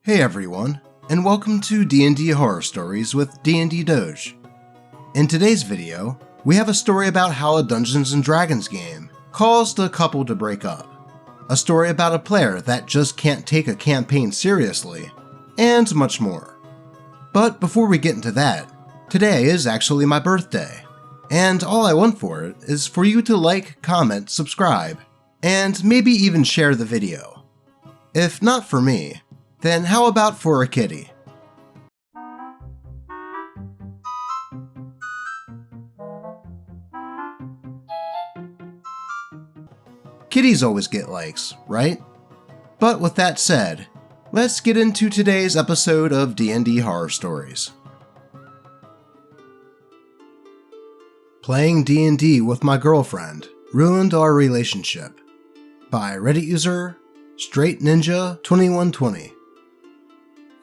Hey everyone, and welcome to DnD Horror Stories with DnD Doge. In today's video, we have a story about how a Dungeons & Dragons game caused a couple to break up, a story about a player that just can't take a campaign seriously, and much more. But before we get into that, today is actually my birthday, and all I want for it is for you to like, comment, subscribe, and maybe even share the video. If not for me, then how about for a kitty? Kitties always get likes, right? But with that said, let's get into today's episode of DnD Horror Stories. Playing D&D with my girlfriend ruined our relationship. By Reddit user Straight Ninja 2120.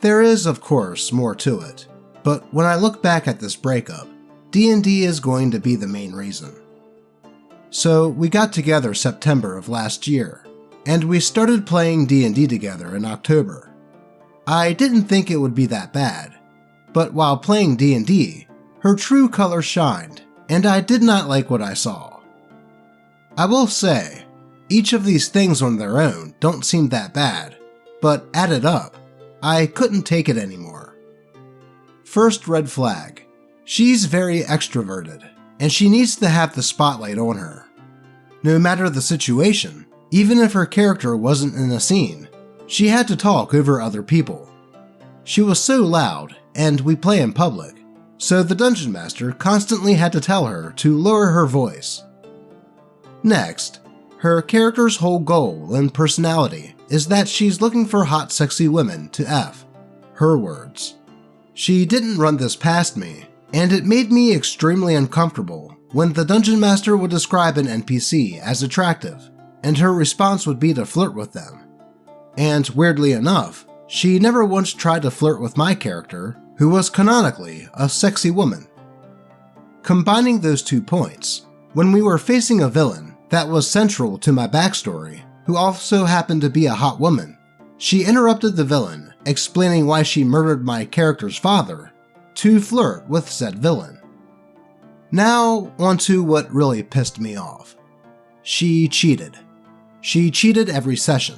There is, of course, more to it, but when I look back at this breakup, D&D is going to be the main reason. So we got together September of last year, and we started playing D&D together in October. I didn't think it would be that bad, but while playing D&D, her true colors shined, and I did not like what I saw. I will say, each of these things on their own don't seem that bad, but added up, I couldn't take it anymore. First red flag. She's very extroverted, and she needs to have the spotlight on her. No matter the situation, even if her character wasn't in a scene, she had to talk over other people. She was so loud, and we play in public, so the Dungeon Master constantly had to tell her to lower her voice. Next, her character's whole goal and personality is that she's looking for hot sexy women to F. Her words. She didn't run this past me, and it made me extremely uncomfortable when the Dungeon Master would describe an NPC as attractive, and her response would be to flirt with them. And weirdly enough, she never once tried to flirt with my character, who was canonically a sexy woman. Combining those 2 points, when we were facing a villain that was central to my backstory, who also happened to be a hot woman, she interrupted the villain, explaining why she murdered my character's father, to flirt with said villain. Now, onto what really pissed me off. She cheated. She cheated every session.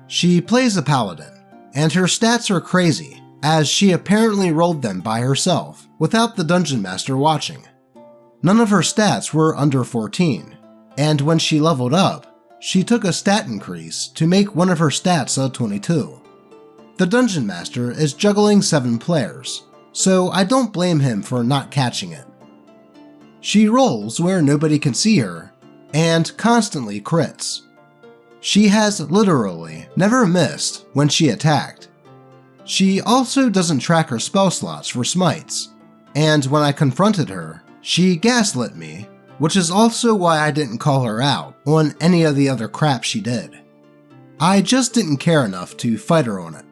She plays a paladin, and her stats are crazy, as she apparently rolled them by herself, without the Dungeon Master watching. None of her stats were under 14, and when she leveled up, she took a stat increase to make one of her stats a 22. The Dungeon Master is juggling 7 players, so I don't blame him for not catching it. She rolls where nobody can see her, and constantly crits. She has literally never missed when she attacked. She also doesn't track her spell slots for smites, and when I confronted her, she gaslit me, which is also why I didn't call her out on any of the other crap she did. I just didn't care enough to fight her on it.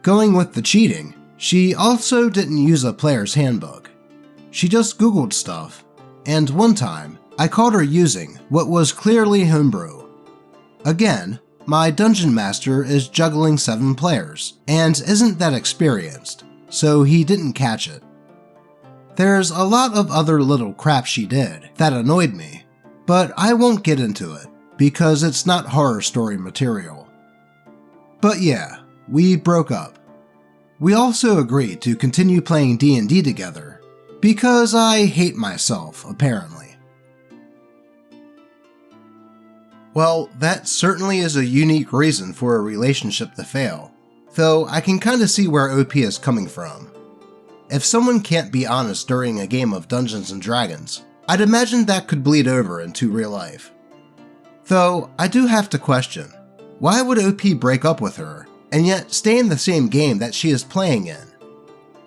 Going with the cheating, she also didn't use a player's handbook. She just Googled stuff, and one time, I caught her using what was clearly homebrew. Again, my Dungeon Master is juggling 7 players, and isn't that experienced, so he didn't catch it. There's a lot of other little crap she did that annoyed me, but I won't get into it because it's not horror story material. But yeah, we broke up. We also agreed to continue playing D&D together because I hate myself, apparently. Well, that certainly is a unique reason for a relationship to fail, though I can kinda see where OP is coming from. If someone can't be honest during a game of Dungeons & Dragons, I'd imagine that could bleed over into real life. Though, I do have to question, why would OP break up with her, and yet stay in the same game that she is playing in?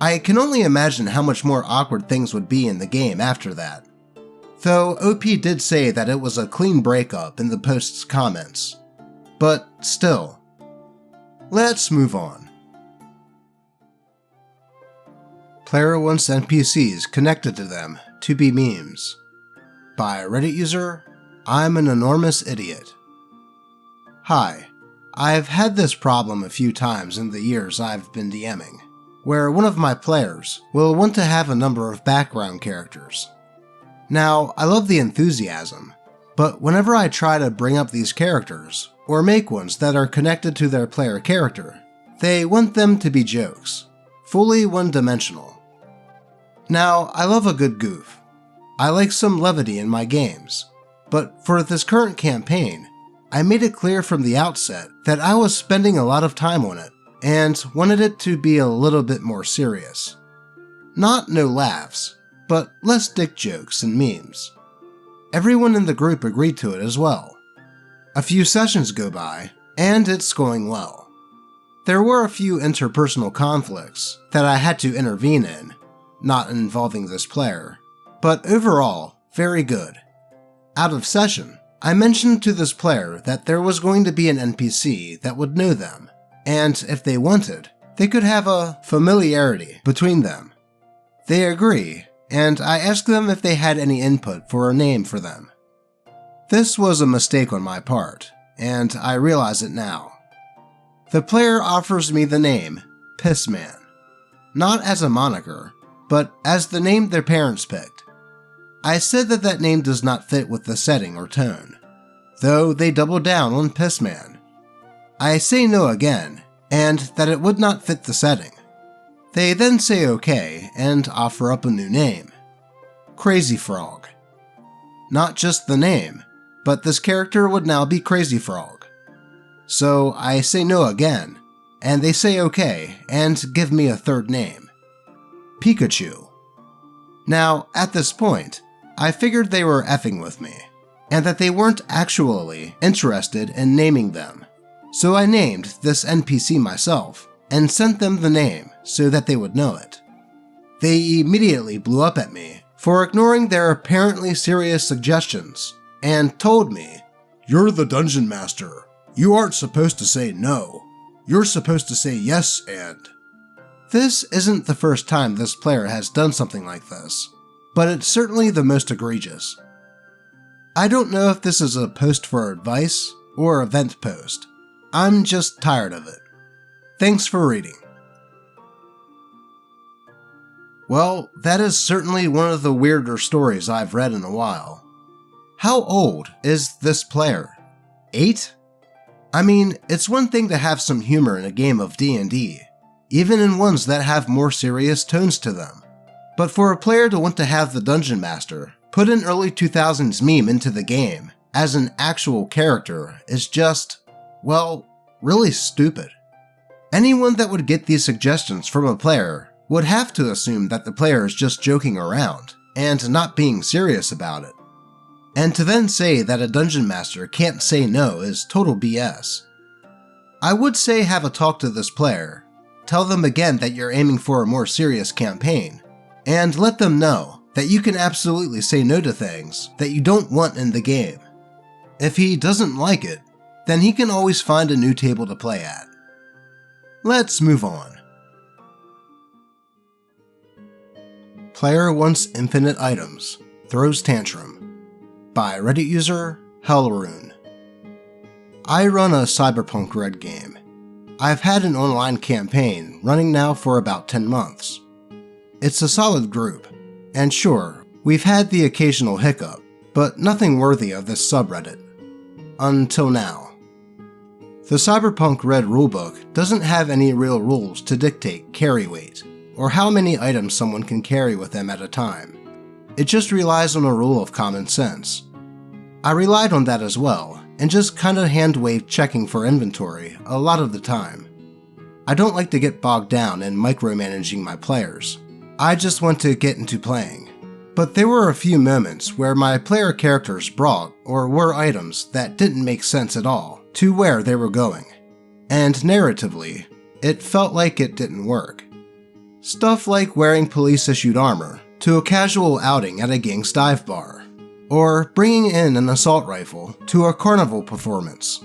I can only imagine how much more awkward things would be in the game after that. Though OP did say that it was a clean breakup in the post's comments. But still. Let's move on. Player wants NPCs connected to them to be memes. By Reddit user I'm an enormous idiot. Hi, I've had this problem a few times in the years I've been DMing, where one of my players will want to have a number of background characters. Now, I love the enthusiasm, but whenever I try to bring up these characters, or make ones that are connected to their player character, they want them to be jokes, fully one-dimensional. Now, I love a good goof. I like some levity in my games, but for this current campaign, I made it clear from the outset that I was spending a lot of time on it, and wanted it to be a little bit more serious. Not no laughs, but less dick jokes and memes. Everyone in the group agreed to it as well. A few sessions go by, and it's going well. There were a few interpersonal conflicts that I had to intervene in, not involving this player, but overall, very good. Out of session, I mentioned to this player that there was going to be an NPC that would know them, and if they wanted, they could have a familiarity between them. They agree, and I asked them if they had any input for a name for them. This was a mistake on my part, and I realize it now. The player offers me the name Pissman, not as a moniker, but as the name their parents picked. I said that that name does not fit with the setting or tone, though they double down on Pissman. I say no again, and that it would not fit the setting. They then say okay and offer up a new name, Crazy Frog. Not just the name, but this character would now be Crazy Frog. So I say no again, and they say okay and give me a third name, Pikachu. Now, at this point, I figured they were effing with me, and that they weren't actually interested in naming them. So I named this NPC myself, and sent them the name so that they would know it. They immediately blew up at me for ignoring their apparently serious suggestions, and told me, "You're the dungeon master. You aren't supposed to say no. You're supposed to say yes and..." This isn't the first time this player has done something like this, but it's certainly the most egregious. I don't know if this is a post for advice or a vent post. I'm just tired of it. Thanks for reading. Well, that is certainly one of the weirder stories I've read in a while. How old is this player? 8? I mean, it's one thing to have some humor in a game of D&D, even in ones that have more serious tones to them. But for a player to want to have the Dungeon Master put an early 2000s meme into the game as an actual character is just, well, really stupid. Anyone that would get these suggestions from a player would have to assume that the player is just joking around and not being serious about it. And to then say that a Dungeon Master can't say no is total BS. I would say have a talk to this player, tell them again that you're aiming for a more serious campaign, and let them know that you can absolutely say no to things that you don't want in the game. If he doesn't like it, then he can always find a new table to play at. Let's move on. Player wants infinite items, throws tantrum, by Reddit user Hellrune. I run a Cyberpunk Red game. I've had an online campaign running now for about 10 months. It's a solid group, and sure, we've had the occasional hiccup, but nothing worthy of this subreddit. Until now. The Cyberpunk Red rulebook doesn't have any real rules to dictate carry weight, or how many items someone can carry with them at a time. It just relies on a rule of common sense. I relied on that as well, and just kinda hand-waved checking for inventory a lot of the time. I don't like to get bogged down in micromanaging my players. I just want to get into playing. But there were a few moments where my player characters brought or were items that didn't make sense at all to where they were going. And narratively, it felt like it didn't work. Stuff like wearing police-issued armor to a casual outing at a gang's dive bar, or bringing in an assault rifle to a carnival performance.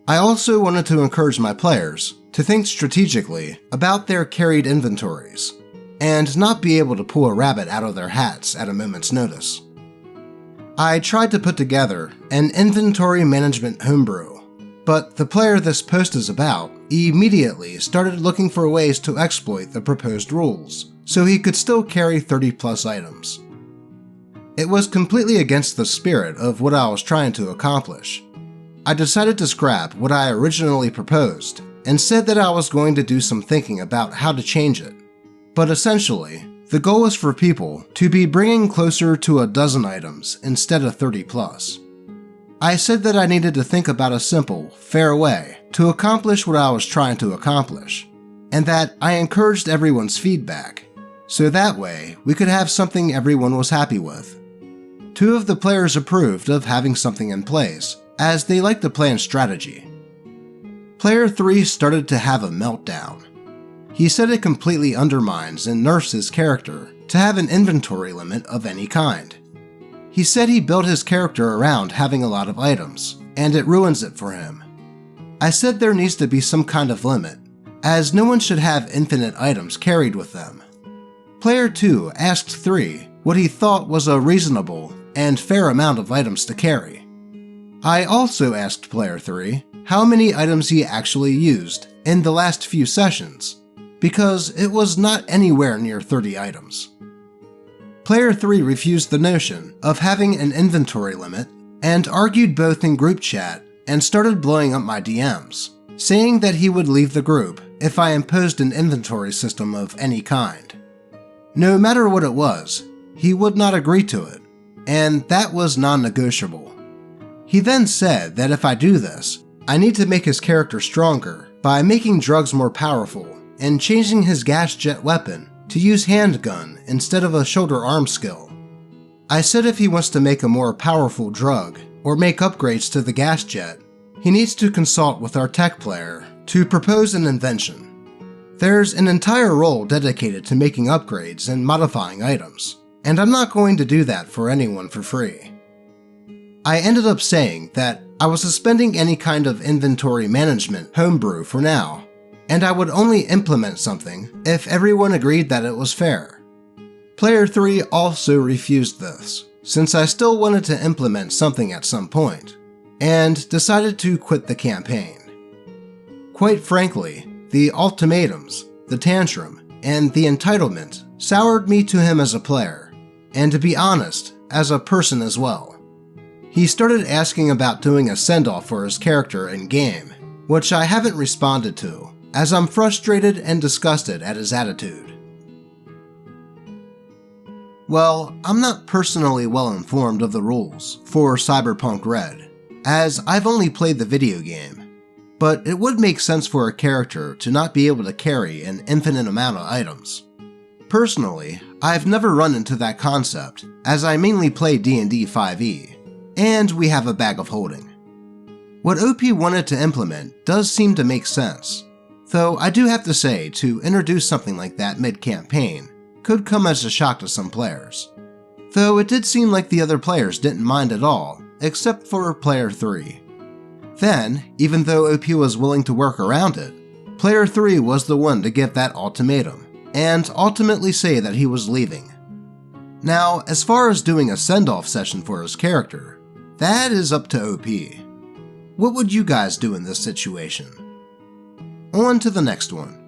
I also wanted to encourage my players to think strategically about their carried inventories, and not be able to pull a rabbit out of their hats at a moment's notice. I tried to put together an inventory management homebrew, But the player this post is about immediately started looking for ways to exploit the proposed rules, so he could still carry 30+ items. It was completely against the spirit of what I was trying to accomplish. I decided to scrap what I originally proposed and said that I was going to do some thinking about how to change it. But essentially, the goal was for people to be bringing closer to a dozen items instead of 30+. I said that I needed to think about a simple, fair way to accomplish what I was trying to accomplish, and that I encouraged everyone's feedback, so that way we could have something everyone was happy with. 2 of the players approved of having something in place, as they like to plan strategy. Player 3 started to have a meltdown. He said it completely undermines and nerfs his character to have an inventory limit of any kind. He said he built his character around having a lot of items, and it ruins it for him. I said there needs to be some kind of limit, as no one should have infinite items carried with them. Player 2 asked 3 what he thought was a reasonable and fair amount of items to carry. I also asked Player 3 how many items he actually used in the last few sessions, because it was not anywhere near 30 items. Player 3 refused the notion of having an inventory limit and argued both in group chat and started blowing up my DMs, saying that he would leave the group if I imposed an inventory system of any kind. No matter what it was, he would not agree to it, and that was non-negotiable. He then said that if I do this, I need to make his character stronger by making drugs more powerful and changing his gas jet weapon to use handgun instead of a shoulder arm skill. I said if he wants to make a more powerful drug or make upgrades to the gas jet, he needs to consult with our tech player to propose an invention. There's an entire role dedicated to making upgrades and modifying items, and I'm not going to do that for anyone for free. I ended up saying that I was suspending any kind of inventory management homebrew for now, and I would only implement something if everyone agreed that it was fair. Player 3 also refused this, since I still wanted to implement something at some point, and decided to quit the campaign. Quite frankly, the ultimatums, the tantrum, and the entitlement soured me to him as a player, and to be honest, as a person as well. He started asking about doing a send-off for his character in-game, which I haven't responded to, as I'm frustrated and disgusted at his attitude. Well, I'm not personally well informed of the rules for Cyberpunk Red, as I've only played the video game, but it would make sense for a character to not be able to carry an infinite amount of items. Personally, I've never run into that concept, as I mainly play DnD 5e, and we have a bag of holding. What OP wanted to implement does seem to make sense, though I do have to say to introduce something like that mid-campaign could come as a shock to some players. Though it did seem like the other players didn't mind at all, except for Player 3. Then, even though OP was willing to work around it, Player 3 was the one to give that ultimatum, and ultimately say that he was leaving. Now, as far as doing a send-off session for his character, that is up to OP. What would you guys do in this situation? On to the next one.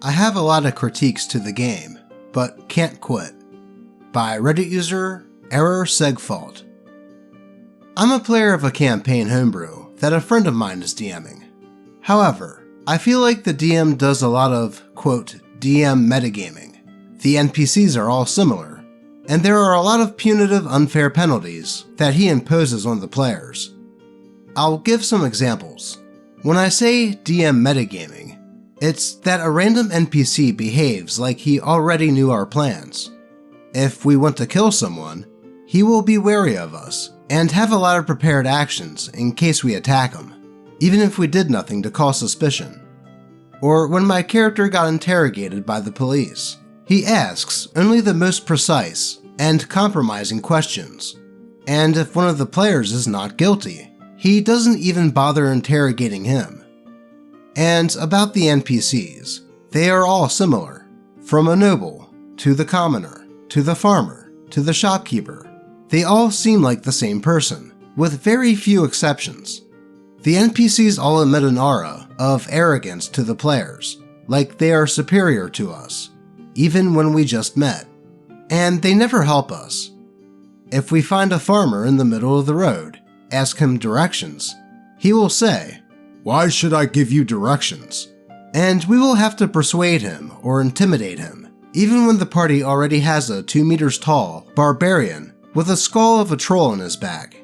I have a lot of critiques to the game, but can't quit. By Reddit user ErrorSegFault. I'm a player of a campaign homebrew that a friend of mine is DMing. However, I feel like the DM does a lot of, quote, DM metagaming. The NPCs are all similar, and there are a lot of punitive unfair penalties that he imposes on the players. I'll give some examples. When I say DM metagaming, it's that a random NPC behaves like he already knew our plans. If we want to kill someone, he will be wary of us and have a lot of prepared actions in case we attack him, even if we did nothing to cause suspicion. Or when my character got interrogated by the police, he asks only the most precise and compromising questions, and if one of the players is not guilty, he doesn't even bother interrogating him. And about the NPCs, they are all similar, from a noble, to the commoner, to the farmer, to the shopkeeper. They all seem like the same person, with very few exceptions. The NPCs all emit an aura of arrogance to the players, like they are superior to us, even when we just met. And they never help us. If we find a farmer in the middle of the road, ask him directions, he will say, "Why should I give you directions?" And we will have to persuade him or intimidate him, even when the party already has a 2 meters tall barbarian with a skull of a troll in his back.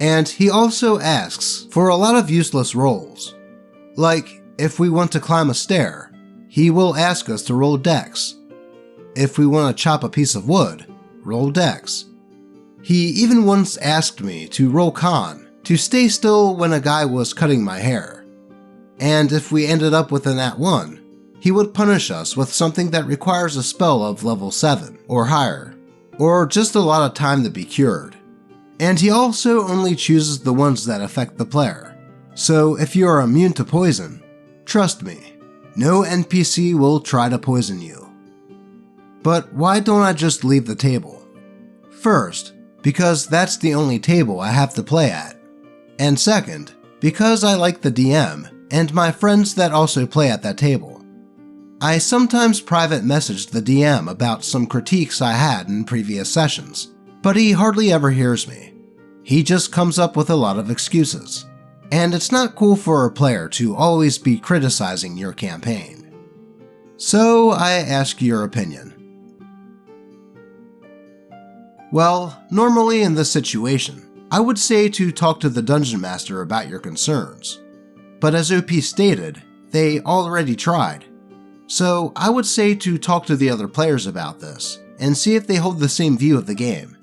And he also asks for a lot of useless rolls. Like, if we want to climb a stair, he will ask us to roll dex. If we want to chop a piece of wood, roll dex. He even once asked me to roll con to stay still when a guy was cutting my hair. And if we ended up with a nat 1, he would punish us with something that requires a spell of level 7 or higher, or just a lot of time to be cured. And he also only chooses the ones that affect the player. So if you are immune to poison, trust me, no NPC will try to poison you. But why don't I just leave the table? First, because that's the only table I have to play at. And second, because I like the DM and my friends that also play at that table. I sometimes private messaged the DM about some critiques I had in previous sessions, but he hardly ever hears me. He just comes up with a lot of excuses. And it's not cool for a player to always be criticizing your campaign. So I ask your opinion. Well, normally in this situation, I would say to talk to the Dungeon Master about your concerns. But as OP stated, they already tried. So I would say to talk to the other players about this, and see if they hold the same view of the game.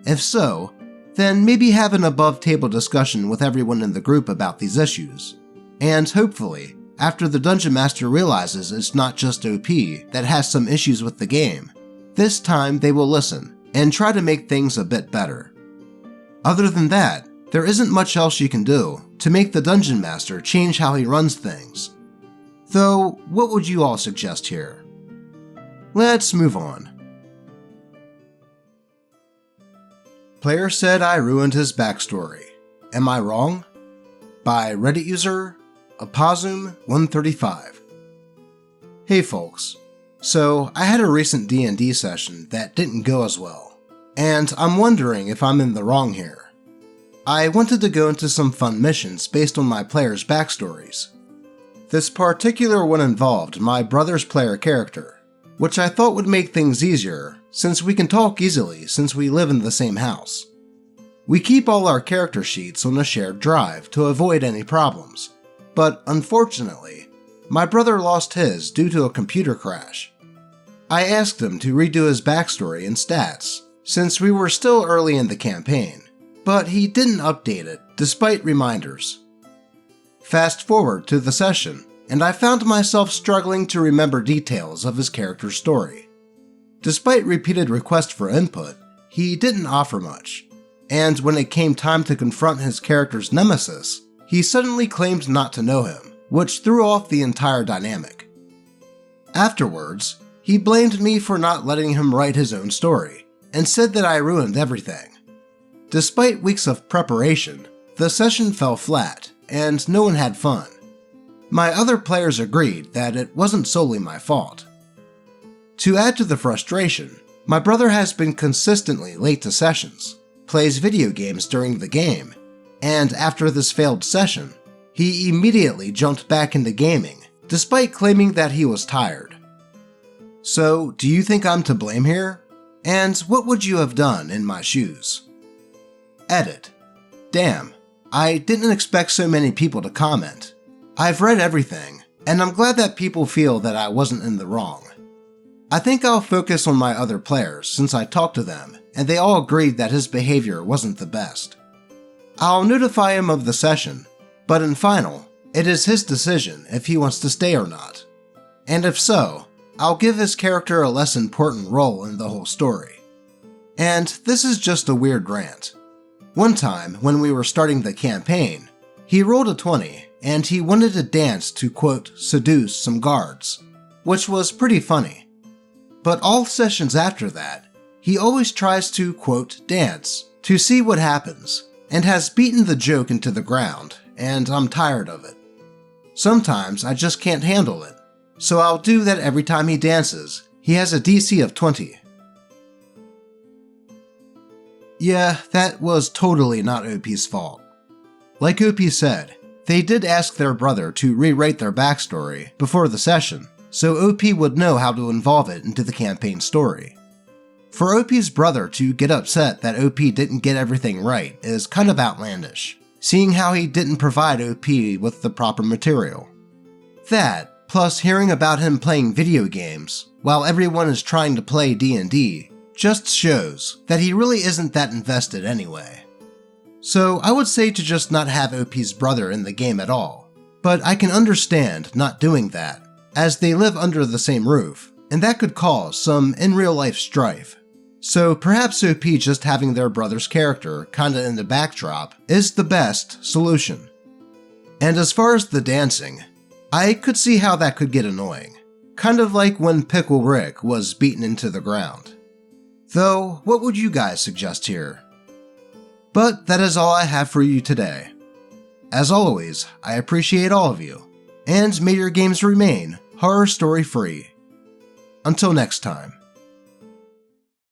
If so, then maybe have an above-table discussion with everyone in the group about these issues. And hopefully, after the Dungeon Master realizes it's not just OP that has some issues with the game, this time they will listen and try to make things a bit better. Other than that, there isn't much else you can do to make the Dungeon Master change how he runs things. Though, what would you all suggest here? Let's move on. Player said I ruined his backstory. Am I wrong? By Reddit user Apazum135. Hey folks, so I had a recent DnD session that didn't go as well, and I'm wondering if I'm in the wrong here. I wanted to go into some fun missions based on my players' backstories. This particular one involved my brother's player character, which I thought would make things easier since we can talk easily since we live in the same house. We keep all our character sheets on a shared drive to avoid any problems, but unfortunately, my brother lost his due to a computer crash. I asked him to redo his backstory and stats, since we were still early in the campaign, but he didn't update it despite reminders. Fast forward to the session, and I found myself struggling to remember details of his character's story. Despite repeated requests for input, he didn't offer much, and when it came time to confront his character's nemesis, he suddenly claimed not to know him, which threw off the entire dynamic. Afterwards, he blamed me for not letting him write his own story, and said that I ruined everything. Despite weeks of preparation, the session fell flat, and no one had fun. My other players agreed that it wasn't solely my fault. To add to the frustration, my brother has been consistently late to sessions, plays video games during the game, and after this failed session, he immediately jumped back into gaming, despite claiming that he was tired. So, do you think I'm to blame here? And what would you have done in my shoes? Edit. Damn, I didn't expect so many people to comment. I've read everything, and I'm glad that people feel that I wasn't in the wrong. I think I'll focus on my other players since I talked to them, and they all agreed that his behavior wasn't the best. I'll notify him of the session, but in final, it is his decision if he wants to stay or not. And if so, I'll give his character a less important role in the whole story. And this is just a weird rant. One time, when we were starting the campaign, he rolled a 20, and he wanted to dance to, quote, seduce some guards, which was pretty funny. But all sessions after that, he always tries to, quote, dance, to see what happens, and has beaten the joke into the ground, and I'm tired of it. Sometimes I just can't handle it, so I'll do that every time he dances. He has a DC of 20. Yeah, that was totally not OP's fault. Like OP said, they did ask their brother to rewrite their backstory before the session, so OP would know how to involve it into the campaign story. For OP's brother to get upset that OP didn't get everything right is kind of outlandish, seeing how he didn't provide OP with the proper material. That, plus hearing about him playing video games while everyone is trying to play D&D, just shows that he really isn't that invested anyway. So I would say to just not have OP's brother in the game at all, but I can understand not doing that, as they live under the same roof, and that could cause some in-real-life strife. So perhaps OP just having their brother's character kinda in the backdrop is the best solution. And as far as the dancing, I could see how that could get annoying, kind of like when Pickle Rick was beaten into the ground. Though, what would you guys suggest here? But that is all I have for you today. As always, I appreciate all of you, and may your games remain horror story free. Until next time.